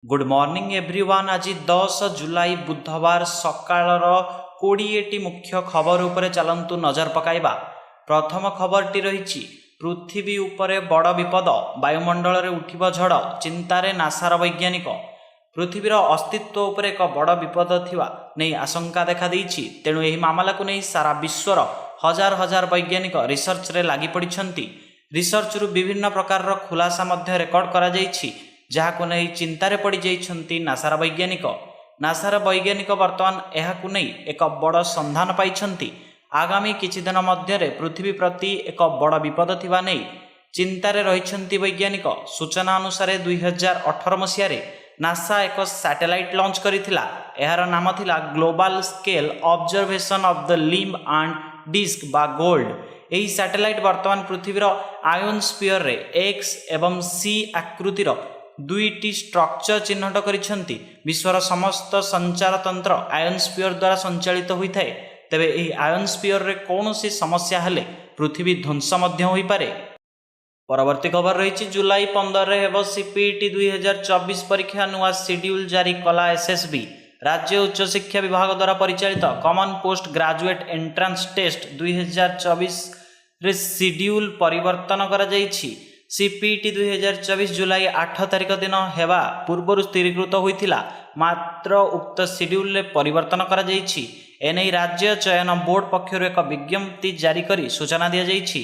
Good morning everyone. आज 10 जुलाई बुधवार सकाळर 20टी मुख्य खबर उपरे चलंतु नजर पकाइबा। प्रथम खबरटी रही पृथ्वी उपरे बड़ विपद, वायुमंडल रे उठिब झड़, चिंतारे नासार वैज्ञानिक। पृथ्वीर अस्तित्व उपरे एक बड़ विपद थिबा नै आशंका देखा देइछि। तेणु एही मामला को नै सारा विश्वर हजार हजार वैज्ञानिक रिसर्च रे लागि पड़िछंती। रिसर्च रु विभिन्न प्रकार खुलासा मध्य रेकर्ड करा जाइछि, जहाको नै चिंतारे पड़ी जाइछंती नासार वैज्ञानिक। नासार वैज्ञानिक वर्तमान एहाकु नै एक बड़ संधान पाइछंती। आगामी किछि दिन मध्य पृथ्वी प्रति एक बड़ विपद थिबा नै चिंतारे रहिछंती वैज्ञानिक। सूचना अनुसार 2018 मसियारे नासा एक सैटेलाइट लॉन्च करिथिला। एहार नाम थिला global scale observation of the limb and disk बा गोल्ड। एही सैटेलाइट वर्तमान पृथ्वीर आयोनस्फीयर रे एक्स एवं सी आकृतिर दुईटी स्ट्रक्चर चिन्हट करिछंती। विश्वर समस्त संचार तंत्र आयोनस्फीयर द्वारा संचालित होइथाय। तेबे एही आयोनस्फीयर रे कोनोसी समस्या हेले पृथ्वी ध्वंस मध्य होई पारे। परवर्ती खबर रही जुलाई 15 रे हेबो सीपीटी 2024 परीक्षा नुआ शेड्यूल जारी कला एसएसबी। राज्य उच्च शिक्षा विभाग द्वारा परिचालित common post graduate entrance test 2024 रे शेड्यूल परिवर्तन करा जाइछि। सीपीटी 2024 जुलाई 8 तारिख दिन हेबा पूर्व स्थिरीकृत होइथिला, मात्र उक्त शेड्यूल रे परिवर्तन करा जाइछि। एनै राज्य चयन बोर्ड पक्षरु एक विज्ञप्ति जारी करी सूचना दिया जाइछि।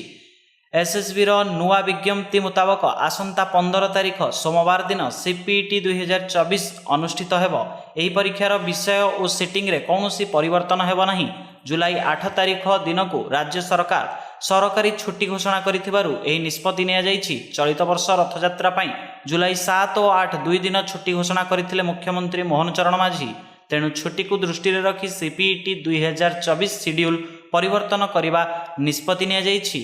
एसएसबी रो नुआ विज्ञप्ति मुताबक आसंता 15 तारिख सोमवार दिन सीपीटी 2024 अनुष्ठित हेबो। एही परीक्षार विषय और सेटिंग रे कौनसी परिवर्तन हेबो नाही। जुलाई 8 तारिख दिन को राज्य सरकार सरकारी छुट्टी घोषणा करिथिबारु एही निष्पत्ति निया जाइछि। चलित वर्ष रथयात्रा पई जुलाई 7 और 8 दुई दिन छुट्टी घोषणा करिथिले मुख्यमंत्री मोहन चरण माझी। तेणु छुट्टी को दृष्टि रे रखी सीपीटी 2024 शेड्यूल परिवर्तन करिबा निष्पत्ति निया जाइछि।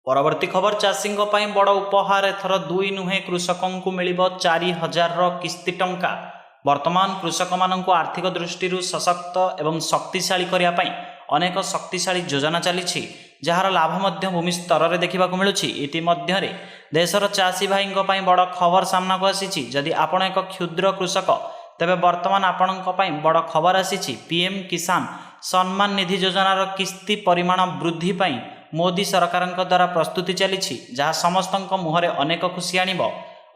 परवर्ती खबर चाषी बड़ उपहार। एथर दुई नुहे कृषकों को मिलिबो 4000 किस्ती टंका। वर्तमान कृषक मानक आर्थिक दृष्टि सशक्त एवं शक्तिशाली करिया पई अनेक शक्तिशाली योजना चली, जार लाभ मध्य भूमि स्तर में देखा मिलूँ। इतिमध्य देशर चाषी भाई बड़ खबर सामना को आसी। जदि आपण एक क्षुद्र कृषक तेबे वर्तमान आपण बड़ खबर आसी। पीएम किसान सम्मान निधि योजनार किस्ती परिमाण वृद्धि पाई मोदी सरकार द्वारा प्रस्तुति चली, जहाँ समस्त मुहरे अनेक खुशी आनिब।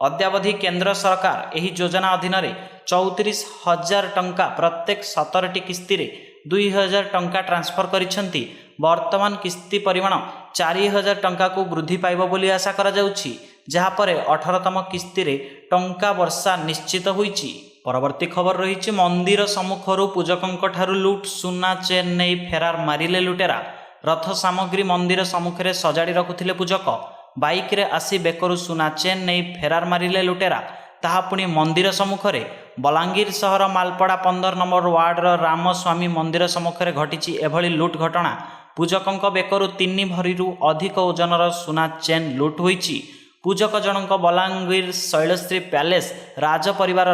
अद्यावधि केंद्र सरकार एही योजना अधीन 34,000 टंका प्रत्येक 17टी किस्ती 2,000 टंका ट्रांसफर करिसेंती। वर्तमान किस्ती परिमाण 4,000 टंका को वृद्धि पाइब बोली आशा करा जाउछि, जहाँ पर 18तम किस्ती रे टंका वर्षा निश्चित होइछि। परवर्ती खबर रही मंदिर सम्मुखरु पूजकों ठारू लुट, सुना चेन नहीं फेरार मारिले लुटेरा। रथ सामग्री मंदिर सम्मुख में सजाड़ी रखुथिले पूजक। बाइक रे आसी बेकरु सुना चेन नहीं फेरार मारिले लुटेरा, ताहा पुणी मंदिर सम्मुख में। बलांगीर सहर मालपड़ा 15 नंबर वार्डर रामस्वामी मंदिर सम्मुख में घटी एभली लुट घटना। पूजकों बेकरु 3 भरी अधिक ओजनर सुना चेन लुट होइछि। पूजक जनक बलांगीर शैलश्री पैलेस राज परिवार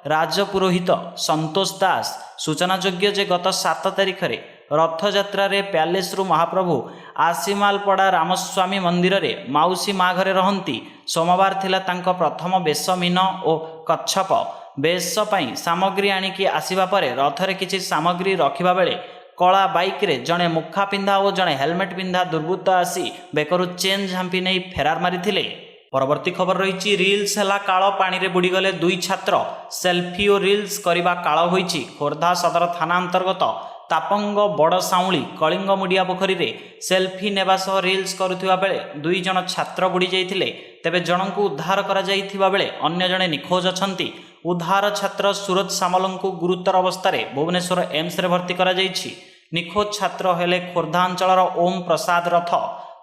राजपुरोहित संतोष दास। सूचनायोग्य जे गत 7 तारिख रे रथयात्रा रे पैलेस रु महाप्रभु आसीमालपड़ा रामस्वामी मंदिर रे माउसी माँ घरे रहंती। सोमवार थिला तांको प्रथम बेश मीन और कच्छप बेश पई सामग्री आनिकी आसीबा परे रथरे किछि सामग्री रखिबा बेले कला बाइक रे जड़े मुखा पिंधा और जड़े हेलमेट पिंधा दुर्बृत्त आसी बेकरु चेन झांपी नहीं फेरार मारिथिले। परवर्ती खबर रही रिल्स है काल पानी रे बुड़ीगले 2 छात्र। सेल्फी और रिल्स करने काल होइछि। खोर्धा सदर थाना अंतर्गत तापंग बड़ साउली कलिंग मुडिया पोखरी रे सेल्फी नेबा सह रिल्स करुथिबा बेले 2 जण छात्र बुड़ी जाइथिले। तेबे जनकु उद्धार करा जाइथिबा बेले अन्य जणे निखोज अछंती। उद्धार छात्र सूरज सामल को गुरुतर अवस्था भुवनेश्वर एम्स रे भर्ती करा जाइछि। निखोज छात्र हेले खोर्धा अंचलर ओम प्रसाद रथ।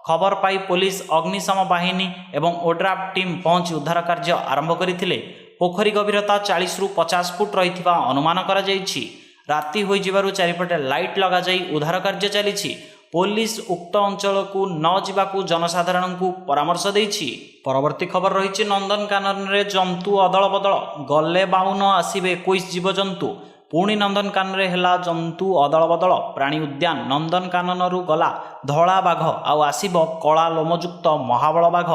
खबर पाई पुलिस अग्निशम बाहिनी एवं ओड्राफ टीम पहुंची उद्धार कार्य आरंभ करथिले। पोखरी गभीरता 40 रु 50 फुट रहिथिबा अनुमान करा जाइछि। राति होई जिबारु चारिपटे लाइट लगा जाई उद्धार कार्य चलीछि। पुलिस उक्त अंचल को न जिबाकू जनसाधारण को परामर्श देइछि। परवर्ती खबर रही नंदनकानन रे जंतु अदल बदल। गले 52 आसिबे 21 जीवजंतु। पुणी नंदनकानन रे हेला जंतु अदल बदल। प्राणी उद्यान नंदनकानन रु गला धला बाघ आउ आसिबो कला लोमयुक्त महाबल बाघ।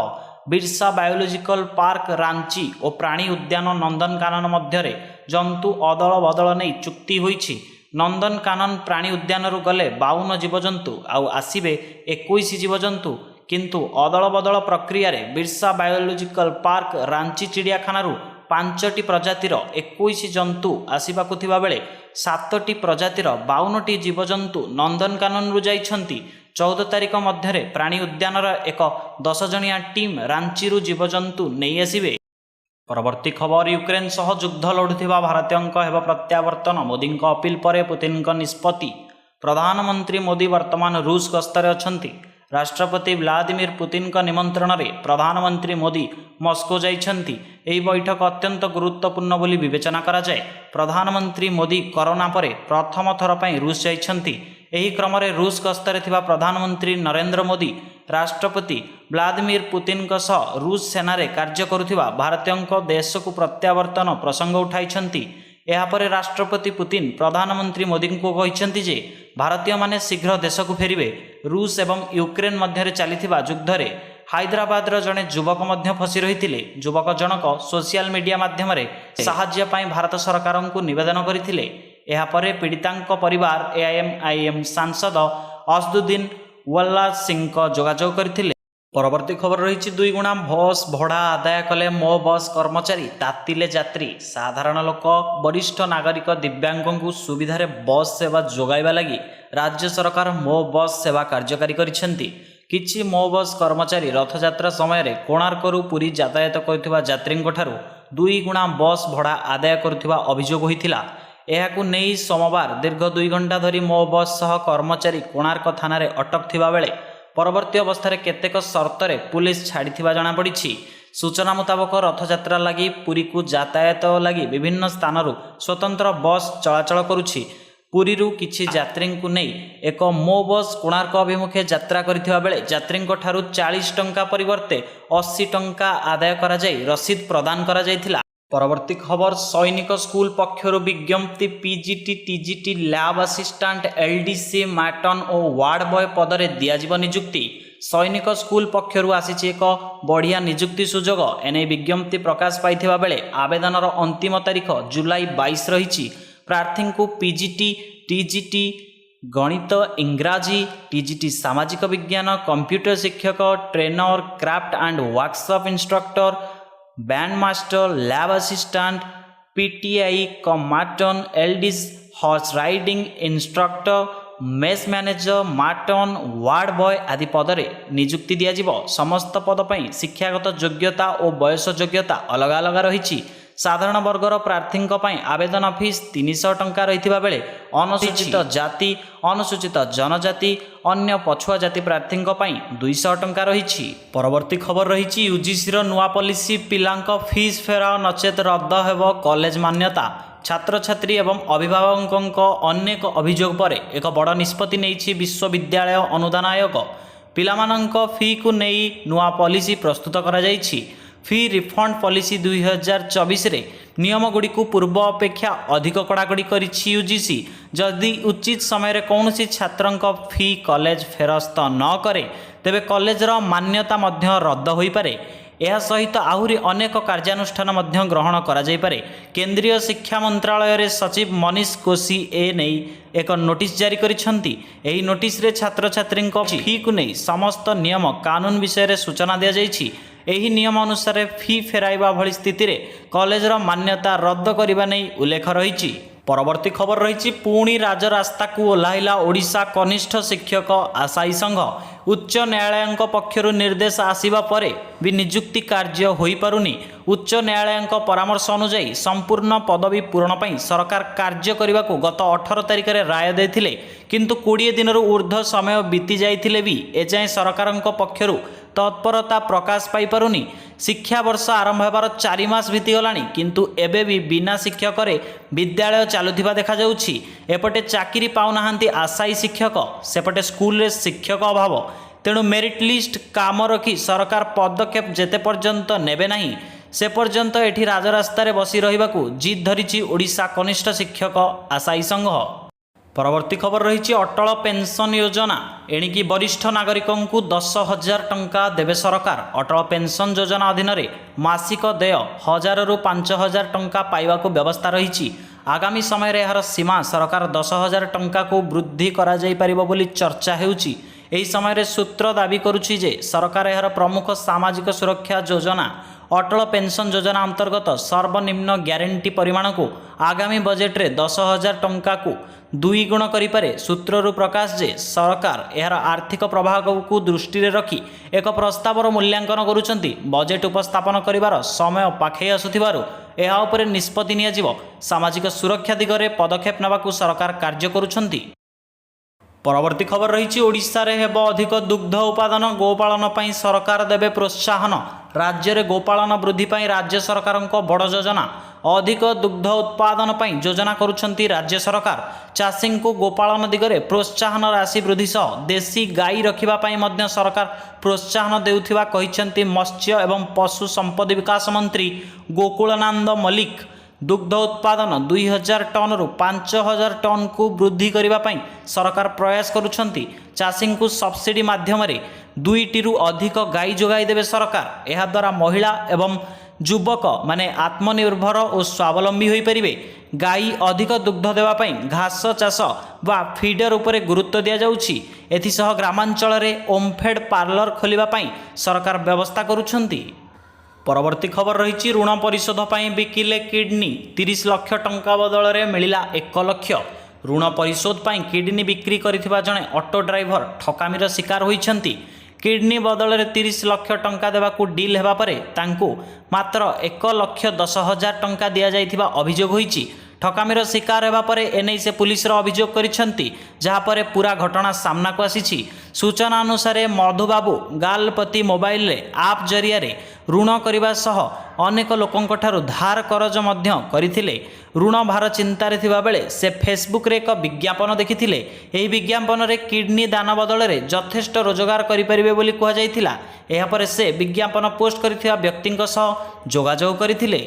बिरसा बायोलोजिकल पार्क रांची और प्राणी उद्यान नंदनकानन मध्य जंतु अदल बदल नहीं चुक्ति होईछि। नंदनकानन प्राणी उद्यान गले 52 जीवजंतु आउ आसिबे 21 जीवजंतु, किंतु अदल बदल प्रक्रिया रे बिरसा बायोलोजिकल पार्क रांची चिड़ियाखाना 5टी प्रजातिर 21 जंतु आसिबाकु थिबा बेले 7टी प्रजातिर 52टी जीवजंतु नंदनकानन रु जाइछंती। 14 तारिख मध्य प्राणी उद्यानर एक 10 जणिया टीम रांची जीवजंतु नहीं आसिबे। परवर्ती खबर यूक्रेन सह युद्ध लड़ुथिबा भारतीयंक हेब प्रत्यावर्तन, मोदी अपील पर पुतिन निष्पत्ति। प्रधानमंत्री मोदी वर्तमान रूस गस्तरे अछंती। राष्ट्रपति व्लादिमीर पुतिन निमंत्रण में प्रधानमंत्री मोदी मस्को जाइछंती। एही बैठक अत्यंत गुरुत्वपूर्ण बोली विवेचना करा जाए। प्रधानमंत्री मोदी कोरोना पर प्रथम थर पर रूस जाइछंती। एही क्रम में रूस गस्तरे थिबा प्रधानमंत्री नरेंद्र मोदी राष्ट्रपति व्लादिमीर पुतिन सह रूस सेना रे कार्य करुथिबा भारतीयंक देश को प्रत्यावर्तन प्रसंग उठाइछंती। यापर राष्ट्रपति पुतिन प्रधानमंत्री मोदी को कहते जे भारतीय माने शीघ्र देश को फेरिबे। रूस एवं यूक्रेन मध्य चलिथिबा युद्ध रे हैदराबाद जड़े युवक मध्य फसी रही। युवक जनक सोशल मीडिया माध्यम साहाय्य पाई भारत सरकार को निवेदन करथिले। यापर पीड़ितांक परिवार एआईएम सांसद असदुद्दीन वल्ला सिंह जोगाजोग करथिले। परवर्ती खबर रही 2 गुणा बस भड़ा आदाय कले मो बस कर्मचारी, तातिले यात्री। साधारण लोक, वरिष्ठ नागरिक, दिव्यांगों को सुविधा रे बस सेवा जोगाइबा लगी राज्य सरकार मो बस सेवा कार्यकारी करिसेंती। किछि मो बस कर्मचारी रथयात्रा समय रे कोणार्करू पुरी यातायात करुथिबा यात्रींक ठारू 2 गुणा बस भड़ा आदाय करुथिबा अभियोग होइथिला। एहाकु नेई सोमवार दीर्घ 2 घंटा धरी मो बस सह कर्मचारी कोणार्क थाना रे अटक थिबा बेले परवर्ती अवस्था केतेक सर्तरे पुलिस छाड़ी जनापड़ी। सूचना मुताबक रथयात्रा लगी पुरी को यातायात लगी विभिन्न स्थानरू स्वतंत्र बस चलाचल करुछि। पुरीरू किछि यात्री को नहीं एक मो बस कोणार्क अभिमुखे यात्रा करथिबा बेले यात्रींक ठारू 40 टंका परिवर्ते 80 टंका आदाय करा जाई रसीद प्रदान करा जायथिला। परवर्ती खबर सैनिक स्कूल पक्षर विज्ञप्ति PGT TGT lab assistant LDC matron और वार्ड बॉय पदरे दियाजिब नियुक्ति। सैनिक स्कूल पक्षर आसी एक बढ़िया नियुक्ति सुजोग। एने विज्ञप्ति प्रकाश पाइथिबा बेले आवेदनर अंतिम तारीख जुलाई 22 रही। प्रार्थी को पीजीटी टीजीटी गणित इंग्राजी, टीजीटी सामाजिक विज्ञान, कंप्यूटर शिक्षक, trainer, craft and workshop instructor, band master, lab assistant, PTI cum matron, LDC horse riding instructor, mess manager, matron, ward boy आदि पदरे नियुक्ति दियाजिब। समस्त पद पर शिक्षागत योग्यता और बयस योग्यता अलग अलग रही। साधारण वर्गर प्रार्थी आवेदन फीस 300 टंका रही बेले अनुसूचित जाति, अनुसूचित जनजाति, अन्य पछुआ जाति प्रार्थी 200 टंका रही। परवर्ती खबर रही यूजीसी नुआ पॉलिसी पिलांक फीस फेराओ नचेत रद्द हेब कॉलेज मान्यता। छात्र छात्री एवं अभिभावकों अनेक अभियोग पर एक बड़ निष्पत्ति नहीं विश्वविद्यालय अनुदान आयोग। पिलामानंक फी को नहीं नुआ पॉलिसी प्रस्तुत करा जायछि। फी रिफंड पॉलिसी 2024 रे नियम गुड़ी को पूर्व अपेक्षा अधिक कड़ाकड़ी करिछि यूजीसी। जदि उचित समय कौन छात्र फी कॉलेज फेरस्त न करे तेबे कॉलेजर मान्यता मध्य रद्द हो पारे। यह सहित आहुरी अनेक कार्यानुष्ठान मध्य ग्रहण करा जाय पारे। केंद्रीय शिक्षा मंत्रालय रे सचिव मनीष कोशी ए नहीं एक नोटिस जारी करिसेंती। एही नोटिस रे छात्र छात्री फी को नहीं समस्त नियम कानून विषय रे सूचना दिया जायछि। एही नियम अनुसार फी फेराइबा भली स्थिति रे कॉलेजर मान्यता रद्द करने नहीं उल्लेख रही। परवर्ती खबर रही पुणी राजरास्ता को ओह्लाइला ओडिशा कनिष्ठ शिक्षक आशायी संघ। उच्च न्यायालय पक्षर निर्देश आसिबा परे भी नियुक्ति कार्य हो पारुनी। उच्च न्यायालय परामर्श अनुसार संपूर्ण पदवी पूरण पर सरकार कार्य करने को गत 18 तारिख में राय देथिले, किंतु 20 दिन ऊर्ध्व समय बीती जाइथिले भी एजाएं सरकार पक्षर तत्परता प्रकाश पाई पारुनी। शिक्षा वर्ष आरंभ होबार 4 मास बीतीगलानी, किंतु एबे भी बिना शिक्षक विद्यालय चलुथिबा देखा जाउछि। एपटे चाकरी पाउनाहांती आशायी शिक्षक, सेपटे स्कूल रे शिक्षक अभाव। तेणु मेरिट लिस्ट काम रखी सरकार पदक्षेप जेते पर्यंत नेबे नाही से पर्यंत एठी राजरास्तार बसी रहिबाकू जिद धरिछि ओडिशा कनिष्ठ शिक्षक आशायी संघ। परवर्ती खबर रही अटल पेंशन योजना एणिकी वरिष्ठ नागरिक को 10,000 टंका देवे सरकार। अटल पेंशन योजना अधीन मासिक देय 1,000 रु 5,000 टंका पाइबा व्यवस्था रही। आगामी समय यार सीमा सरकार 10,000 टंका को वृद्धि करा जाई परिबो बोली चर्चा हेउची। एही समय सूत्र दाबी करुछि जे सरकार यार प्रमुख सामाजिक सुरक्षा योजना अटल पेंशन योजना अंतर्गत सर्वनिम्न ग्यारंटी परिमाण को आगामी बजेट रे 10,000 टंका को 2 गुण करिपारे। सूत्ररू प्रकाश जे सरकार यार आर्थिक प्रभाव को दृष्टि रे रखी एक प्रस्तावर मूल्यांकन करुछंती। बजेट उपस्थापन करिवार समय पाखई आसुथिबारु एहा उपरे निष्पत्ति नियाजिव। सामाजिक सुरक्षा दिगरे पदक्षेप नेबाकू सरकार कार्य करुछंती। परवर्ती खबर रही ओडिशा रे हेब अधिक दुग्ध उत्पादन। गोपालन पई सरकार देवे प्रोत्साहन। राज्य रे गोपालन वृद्धि पई राज्य सरकार बड़ योजना। अधिक दुग्ध उत्पादन पई योजना करुछंती राज्य सरकार। चाषी को गोपालन दिगरे प्रोत्साहन राशि वृद्धि सह देशी गाई रखिबा पई मध्य सरकार प्रोत्साहन देउथिबा कहिछंती मत्स्य एवं पशु संपद विकास मंत्री गोकुलनंद मल्लिक। दुग्ध उत्पादन 2,000 टन रु 5,000 टन को वृद्धि करने पर सरकार प्रयास करुछंती। चाषी को सब्सिडी माध्यम 2टी रु अधिक गाई जोगाई देवे सरकार। यह द्वारा महिला एवं युवक माने आत्मनिर्भर और स्वावलंबी हो पारे। गाई अधिक दुग्ध देवाई घास चाष व फीडर उपरे गुरुत्व दि जाउछि। एथिसह ग्रामांचल में ओमफेड पार्लर खोलिबा सरकार व्यवस्था करुछंती। परवर्ती खबर रही ऋण परिशोध पर बिकिले किडनी। 30 लाख टंका बदल में मिला 1 लाख। ऋण परिशोध पर किडनी बिक्री करथिबा जणे ऑटो ड्राइवर ठकामीर शिकार होइछंती। किडनी बदल में 30 लाख टंका देवाकू डील हेबा परे तांकू मात्र 1,10,000 टंका दिया जाइथिबा अभियोग होइछि। ठकामीर शिकार हेबा परे एनै से पुलिस अभियोग करिसेंती, जहाँ पर पूरा घटना सामना को आसीछि। सूचना अनुसार मधुबाबू गालपति मोबाइल रे आप जरिया रे ऋण करने सह अनेक लोकंक ठारू धार करज मध्य करथिले। ऋण भार चिंतार थिबा बेले से फेसबुक रे एक विज्ञापन देखिथिले। एही विज्ञापन रे किडनी दान बदल में यथेष्ट रोजगार करिपारिबे बोली कुहा जाइथिला। एहा परे से विज्ञापन पोस्ट करथिबा व्यक्तिंक सह जोगाजोग करथिले।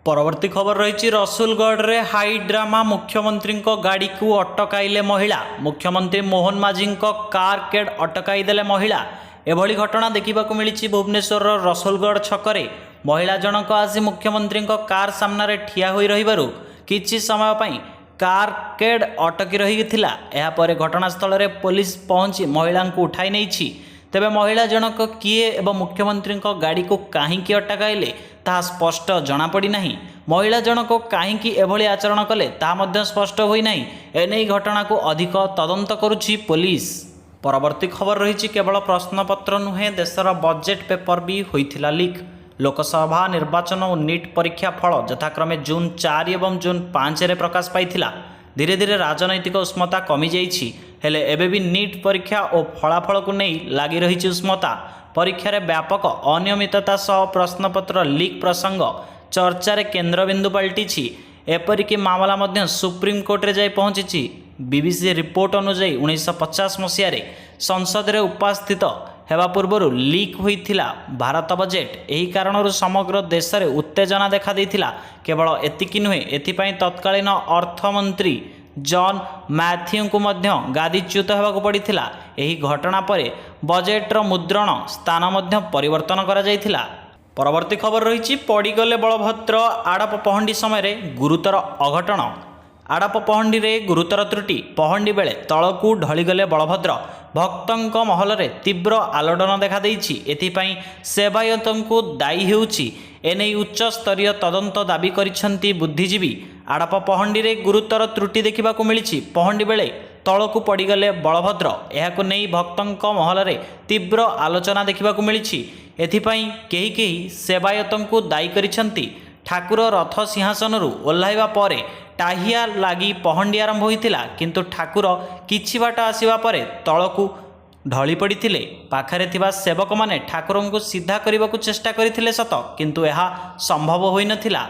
परवर्ती खबर रही रसुलगढ़ रे हाई ड्रामा। मुख्यमंत्री गाड़ी को अटकाइले महिला। मुख्यमंत्री मोहन माझी कार केड अटकाई देले महिला। एभली घटना देखा मिली भुवनेश्वर रसुलगढ़ छकरे। महिला जनक आसी मुख्यमंत्री कार सामने ठिया होई रहिबारु किछि समय पई कार केड अटकी रही थिला। एहा परे घटनास्थल रे पुलिस पहुंची महिला को उठाई नहीं। तेबे महिला जनक किए एवं मुख्यमंत्री गाड़ी को कहीं अटकाइले ताहा स्पष्ट जना पड़ी नहीं। महिला जनक कहीं एभली आचरण कले ताहा मध्य स्पष्ट होई नहीं। एने घटना को अधिक तदंत करुछि पुलिस। परवर्ती खबर रही केवल प्रश्नपत्र नुहे देशर बजेट पेपर भी होइथिला लीक। लोकसभा निर्वाचन और नीट परीक्षा फल यथाक्रमे जून 4 एवं जून 5 रे प्रकाश पाइथिला। धीरे धीरे राजनैतिक उष्मता कमी जाइछि, हेले एबे भी नीट परीक्षा और फलाफल को नहीं लगी रही उष्मता। परीक्षा रे व्यापक अनियमितता सह प्रश्नपत्र लीक प्रसंग चर्चार केन्द्रबिंदु पलटिछि। एपरिक मामला मध्य सुप्रीम कोर्ट रे जाई पहुंची। बीबीसी रिपोर्ट अनुसार 1950 मसीह संसद रे उपस्थित हेबा पूर्व लीक होइथिला भारत बजेट। एही कारणरू समग्र देश में उत्तेजना देखा देइथिला। केवल एतिकी नुहे, एथिपाई तत्कालीन अर्थमंत्री जॉन मैथ्यू को मध्य गादीच्युत होगाक पड़िथिला। एही घटना परे बजेट्र मुद्रण स्थान मध्य परिवर्तन करा जाइथिला। परवर्ती खबर रही पड़गले बलभद्र। आड़प पहंडी समय गुरुतर अघटन। आड़प पहंडी रे गुरुतर त्रुटि। पहंडी बेले तलकू ढलीगले बलभद्र। भक्तों महल रे तीव्र आलोड़न देखा देइछि। एथिपाई सेवायतों दायी हेउछि। एने उच्च स्तरीय तदंत दाबी करिसेंती बुद्धिजीवी। आड़प पहंडी रे गुरुतर त्रुटि देखा मिली। पहंडी बेले तलकू पड़गले बलभद्र। यह नहीं भक्तों महल रे तीव्र आलोचना देखा मिली। एथिपाई केही केही सेवायतों दायी करिसेंती। ठाकुर रथ सिंहासनरू ओह्लाइबा परे टाहिया लगी पहंडी आरंभ होइतिला, किंतु ठाकुर किछि बाट आसिबा परे तळकू ढली पड़िथिले। पाखरे थिबा सेवक माने ठाकुरंकु को सीधा करबाकू चेष्टा करिथिले सत, किंतु यह संभव होई नथिला।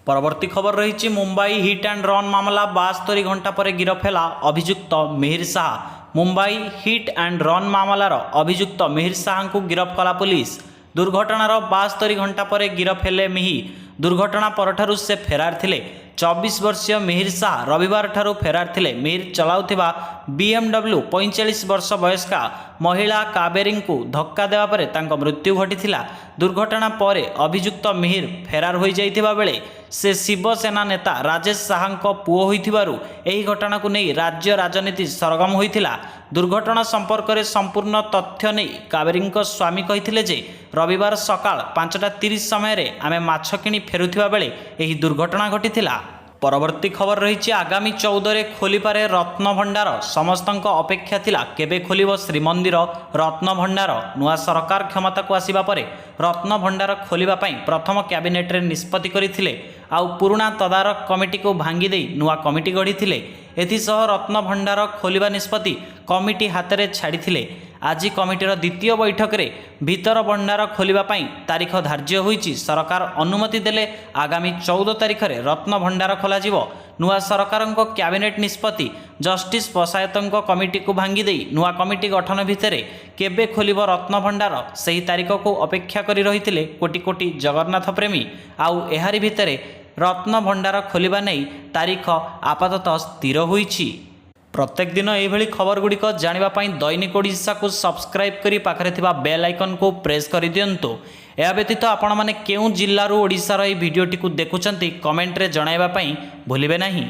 परवर्ती खबर रही मुंबई हिट एंड रन मामला। 72 घंटा पर गिरफ है अभियुक्त Mihir Shah. Mumbai hit and run मामलार अभियुक्त मिहिर शाह को गिरफ कला पुलिस। दुर्घटनार 72 घंटा पर गिरफ हेले मिहि। दुर्घटना परठारु से फेरार थिले। 24 वर्षीय मिहिर शाह रविवार ठारू फेरार थिले। मिहिर चलाउथिबा BMW 45 वर्ष वयस्का महिला कावेरी को धक्का देवा परे तांको मृत्यु घटिथिला। दुर्घटना परे अभियुक्त मिहिर फेरार होई जाइथिबा बेले से शिवसेना नेता राजेश शाहଙ୍କ पुओ होइथिबारु एही घटना को नहीं राज्य राजनीति सरगम होइथिला। दुर्घटना संपर्क में संपूर्ण तथ्य नहीं कावेरीଙ୍କ स्वामी कहिथिले जे रविवार सकाळ 5:30 समय रे आमे माछ किणी फेरुथिबा बेले एही दुर्घटना घटिथिला। परवर्ती खबर रही आगामी 14 रे खोलिपारे रत्न भंडार। समस्तଙ୍କ अपेक्षा थिला केबे खोलिबो श्रीमंदिर रत्न भंडार। नुआ सरकार क्षमता को आसीबा परे रत्न भंडार खोलिबा पई प्रथम कैबिनेट रे निष्पत्ति करिथिले। आउ पुराणा तदारक कमिटी को भांगी देई नुआ कमिटी गढ़ी एथिसह रत्न भंडार खोलिबा निष्पत्ति कमिटी हाथ में छाड़िथिले। आज कमिटीर द्वितीय बैठक रे भीतर भंडार खोलिबा पई तारीख धार्य होईची। सरकार अनुमति देले आगामी 14 तारीख रे रत्न भंडार खोला जिवो। नुआ सरकारଙ୍କ कैबिनेट निष्पत्ति जस्टिस पशायतଙ୍କ कमिटी को भांगी देई नुआ कमिटी गठन भितरे केबे खोलिबो रत्न भंडार सही तारीख को अपेक्षा करी रहिथिले कोटी कोटी जगन्नाथ प्रेमी। आउ एहारी भितरे रत्न भंडार खोलिबा नै तारीख आपाततः स्थिर होईची। प्रत्येक दिन यही खबर गुड़िक जानापी दैनिक ओडिशा को सब्सक्राइब करी पाखरे थिबा बेल आइकन को प्रेस कर दियंतु। या व्यतीत आपण माने केउ जिल्लारू ओडिशार एही वीडियोटी को देखुचंती कमेंट रे जणाइबा पई भूलिबे नाही।